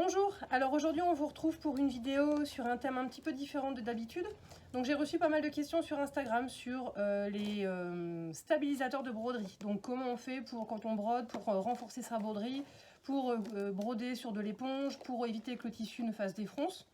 Bonjour, alors aujourd'hui on vous retrouve pour une vidéo sur un thème un petit peu différent de d'habitude. Donc j'ai reçu pas mal de questions sur Instagram sur les stabilisateurs de broderie. Donc comment on fait pour quand on brode, pour renforcer sa broderie, pour broder sur de l'éponge, pour éviter que le tissu ne fasse des fronces.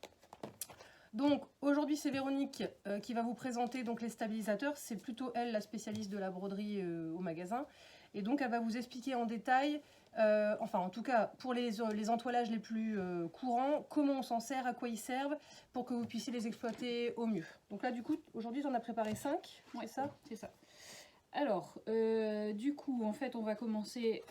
Donc aujourd'hui c'est Véronique qui va vous présenter donc les stabilisateurs. C'est plutôt elle la spécialiste de la broderie au magasin. Et donc elle va vous expliquer en détail, enfin en tout cas pour les entoilages les plus courants, comment on s'en sert, à quoi ils servent, pour que vous puissiez les exploiter au mieux. Donc là du coup aujourd'hui tu en as préparé 5, ouais, c'est ça? C'est ça. Alors, du coup, en fait, on va commencer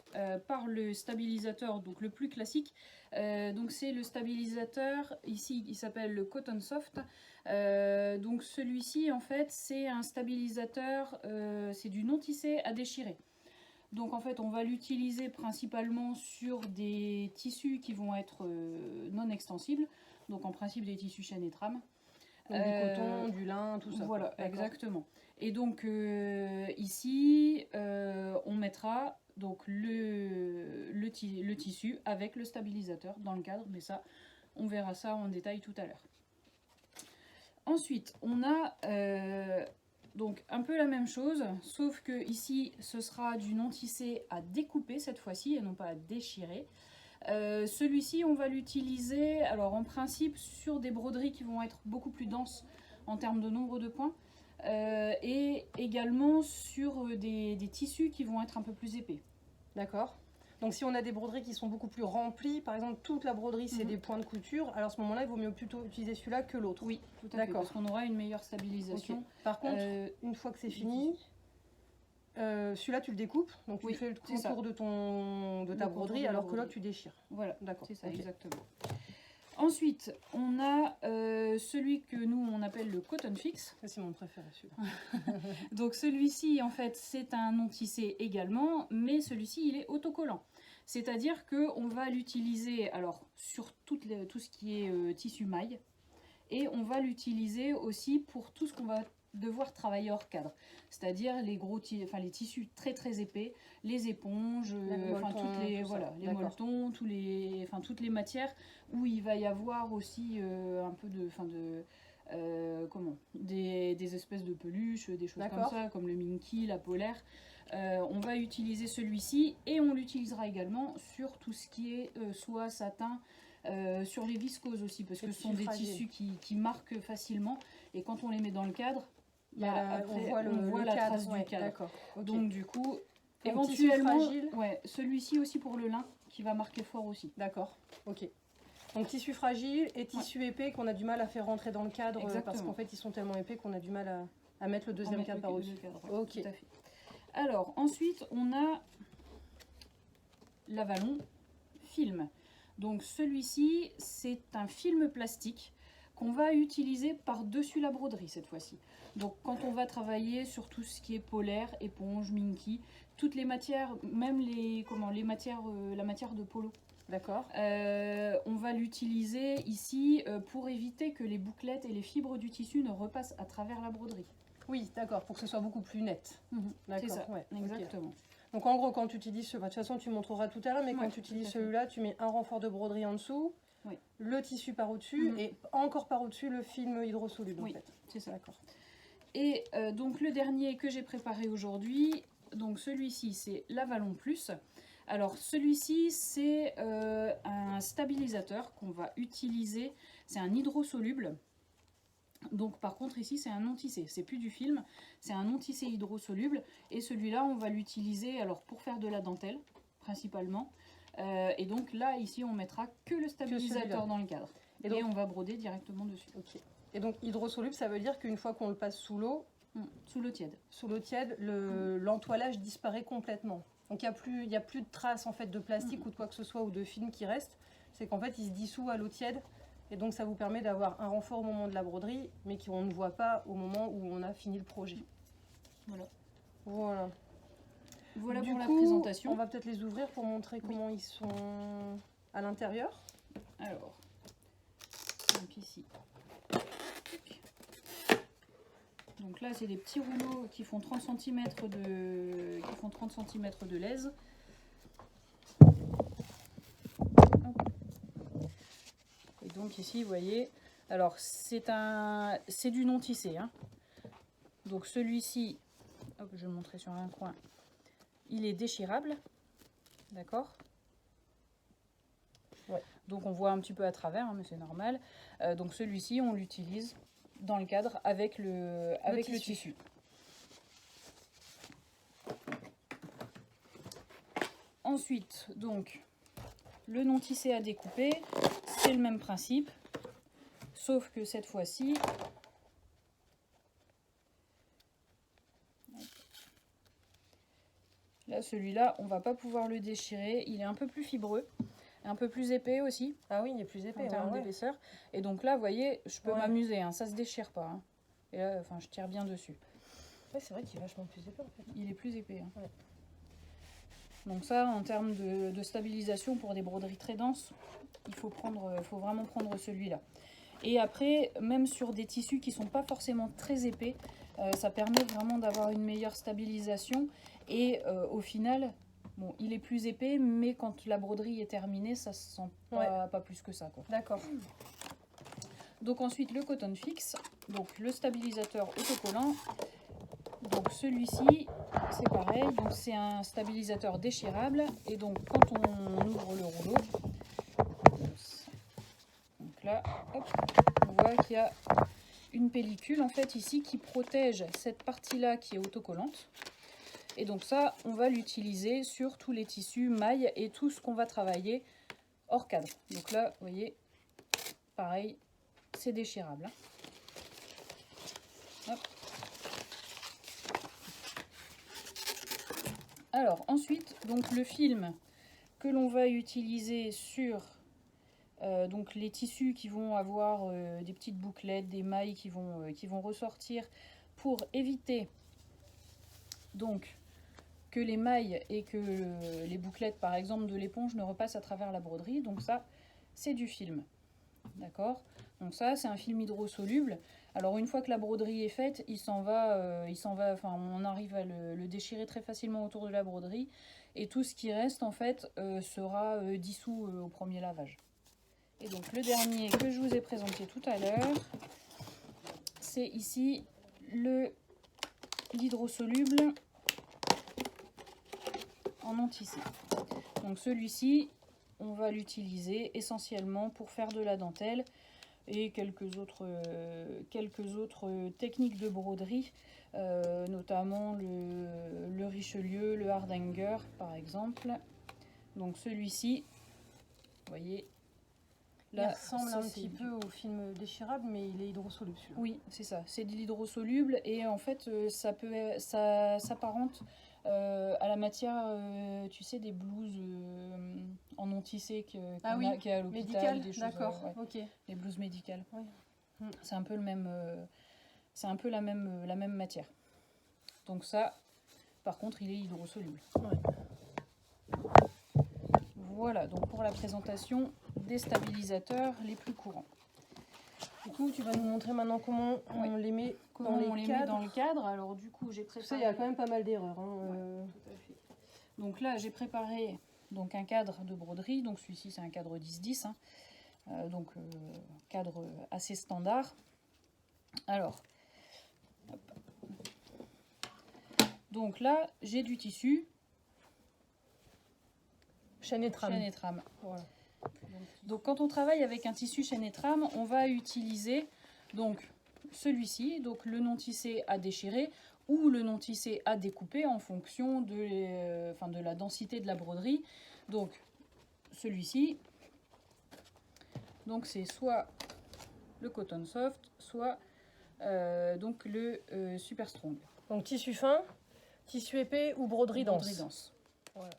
par le stabilisateur, donc le plus classique. Donc c'est le stabilisateur, ici, il s'appelle le Cotton Soft. Donc celui-ci, en fait, c'est un stabilisateur, c'est du non tissé à déchirer. Donc en fait, on va l'utiliser principalement sur des tissus qui vont être non extensibles. Donc en principe, des tissus chaîne et trame. Donc du coton, du lin, tout ça. Voilà, exactement. Et donc ici, on mettra donc le tissu avec le stabilisateur dans le cadre, mais ça, on verra ça en détail tout à l'heure. Ensuite, on a donc un peu la même chose, sauf que ici, ce sera du non tissé à découper cette fois-ci, et non pas à déchirer. Celui-ci, on va l'utiliser, alors en principe, sur des broderies qui vont être beaucoup plus denses en termes de nombre de points, et également sur des tissus qui vont être un peu plus épais. D'accord. Donc si on a des broderies qui sont beaucoup plus remplies, par exemple toute la broderie c'est des points de couture, alors à ce moment-là il vaut mieux plutôt utiliser celui-là que l'autre. Oui, tout à fait, parce qu'on aura une meilleure stabilisation. Okay. Par contre, une fois que c'est fini, celui-là tu le découpes, donc tu fais le contour de ta broderie, alors que l'autre tu déchires. Voilà, d'accord, c'est ça, exactement. Ensuite, on a celui que nous on appelle le Cotton Fix. C'est mon préféré celui-là. Donc celui-ci en fait c'est un non tissé également, mais celui-ci il est autocollant. C'est-à-dire qu'on va l'utiliser alors sur tout ce qui est tissu maille, et on va l'utiliser aussi pour tout ce qu'on va devoir travailler hors cadre, c'est-à-dire les les tissus très très épais, les éponges, les molletons, toutes les matières où il va y avoir aussi un peu des espèces de peluches, des choses comme ça, comme le Minky, la polaire. On va utiliser celui-ci, et on l'utilisera également sur tout ce qui est soie, satin, sur les viscoses aussi, parce que ce sont des tissus qui marquent facilement, et quand on les met dans le cadre, on voit la trace du cadre. Donc du coup, éventuellement, celui-ci aussi pour le lin, qui va marquer fort aussi. D'accord, ok. Donc tissu fragile et tissu épais qu'on a du mal à faire rentrer dans le cadre. Exactement. Parce qu'en fait ils sont tellement épais qu'on a du mal à mettre le deuxième cadre par-dessus. Ok. Tout à fait. Alors ensuite on a l'Avalon film. Donc celui-ci c'est un film plastique qu'on va utiliser par-dessus la broderie cette fois-ci. Donc quand on va travailler sur tout ce qui est polaire, éponge, Minky, toutes les matières, même la matière de polo. D'accord. On va l'utiliser ici pour éviter que les bouclettes et les fibres du tissu ne repassent à travers la broderie. Oui, d'accord, pour que ce soit beaucoup plus net. C'est ça, exactement. Okay. Donc en gros, quand tu utilises de toute façon tu montreras tout à l'heure, mais quand tu utilises celui-là, tu mets un renfort de broderie en dessous, le tissu par au-dessus, et encore par au-dessus le film hydrosoluble. Oui, en fait. C'est ça. D'accord. Et donc le dernier que j'ai préparé aujourd'hui, donc celui-ci c'est l'Avalon Plus. Alors celui-ci c'est un stabilisateur qu'on va utiliser, c'est un hydrosoluble. Donc par contre ici c'est un non tissé, c'est plus du film, c'est un non tissé hydrosoluble, et celui-là on va l'utiliser alors pour faire de la dentelle principalement, et donc là ici on mettra que le stabilisateur dans le cadre, et on va broder directement dessus. Okay. Et donc hydrosoluble, ça veut dire qu'une fois qu'on le passe sous l'eau, sous l'eau tiède, l'entoilage disparaît complètement. Donc il n'y a plus de traces en fait de plastique ou de quoi que ce soit, ou de film qui reste. C'est qu'en fait il se dissout à l'eau tiède, et donc ça vous permet d'avoir un renfort au moment de la broderie, mais qu'on ne voit pas au moment où on a fini le projet. Voilà pour la présentation. On va peut-être les ouvrir pour montrer comment ils sont à l'intérieur. Alors, donc ici. Donc là, c'est des petits rouleaux qui font 30 cm de lèse. donc ici, vous voyez, alors c'est du non tissé, hein. Donc celui-ci, hop, je vais le montrer sur un coin, il est déchirable, d'accord. Ouais. Donc on voit un petit peu à travers, hein, mais c'est normal. Donc celui-ci, on l'utilise dans le cadre avec le tissu. Ensuite, donc, le non tissé à découper, c'est le même principe, sauf que cette fois-ci, là, celui-là, on va pas pouvoir le déchirer, il est un peu plus fibreux, un peu plus épais aussi. Ah oui, il est plus épais en termes d'épaisseur. Et donc là, vous voyez, je peux m'amuser, hein, ça se déchire pas. Hein. Et là, enfin, je tire bien dessus. Ouais, c'est vrai qu'il est vachement plus épais en fait. Il est plus épais. Hein. Ouais. Donc ça, en termes de stabilisation pour des broderies très denses, il faut vraiment prendre celui-là. Et après, même sur des tissus qui ne sont pas forcément très épais, ça permet vraiment d'avoir une meilleure stabilisation. Et au final, bon, il est plus épais, mais quand la broderie est terminée, ça se sent pas plus que ça. D'accord. Donc ensuite, le coton fix, donc le stabilisateur autocollant. Donc celui-ci, c'est pareil, donc c'est un stabilisateur déchirable. Et donc quand on ouvre le rouleau, donc là, hop, on voit qu'il y a une pellicule en fait ici qui protège cette partie-là qui est autocollante. Et donc ça, on va l'utiliser sur tous les tissus, mailles et tout ce qu'on va travailler hors cadre. Donc là, vous voyez, pareil, c'est déchirable. Hop. Alors ensuite, donc le film que l'on va utiliser sur donc les tissus qui vont avoir des petites bouclettes, des mailles qui vont ressortir pour éviter donc que les mailles et que les bouclettes par exemple de l'éponge ne repassent à travers la broderie. Donc ça, c'est du film. D'accord? Donc ça, c'est un film hydrosoluble. Alors une fois que la broderie est faite, il s'en va, enfin on arrive à le déchirer très facilement autour de la broderie. Et tout ce qui reste en fait sera dissous au premier lavage. Et donc le dernier que je vous ai présenté tout à l'heure, c'est ici l'hydrosoluble en non tissé. Donc celui-ci, on va l'utiliser essentiellement pour faire de la dentelle et quelques autres techniques de broderie, notamment le Richelieu, le Hardanger par exemple. Donc celui-ci, vous voyez, là, il ressemble un petit peu au film déchirable, mais il est hydrosoluble. Oui, c'est ça, c'est de l'hydrosoluble et en fait ça s'apparente à la matière, tu sais, des blouses en non tissé qu'il y a à l'hôpital, des choses, d'accord, ok. Les blouses médicales. Oui. C'est un peu le même, c'est un peu la même matière. Donc ça, par contre, il est hydrosoluble. Ouais. Voilà, donc pour la présentation des stabilisateurs les plus courants. Du coup, tu vas nous montrer maintenant comment on les met dans le cadre. Alors du coup, j'ai préparé... Ça, il y a quand même pas mal d'erreurs. Hein, tout à fait. Donc là, j'ai préparé donc un cadre de broderie. Donc celui-ci, c'est un cadre 10-10. Hein. Cadre assez standard. Alors, hop. Donc là, j'ai du tissu. Chaîne et trame. Voilà. Donc quand on travaille avec un tissu chaîne et trame, on va utiliser donc celui-ci, donc le non tissé à déchirer ou le non tissé à découper en fonction de la densité de la broderie. Donc celui-ci, donc c'est soit le Cotton Soft, soit donc le Super Strong. Donc tissu fin, tissu épais ou broderie dense. Broderie dense. Voilà.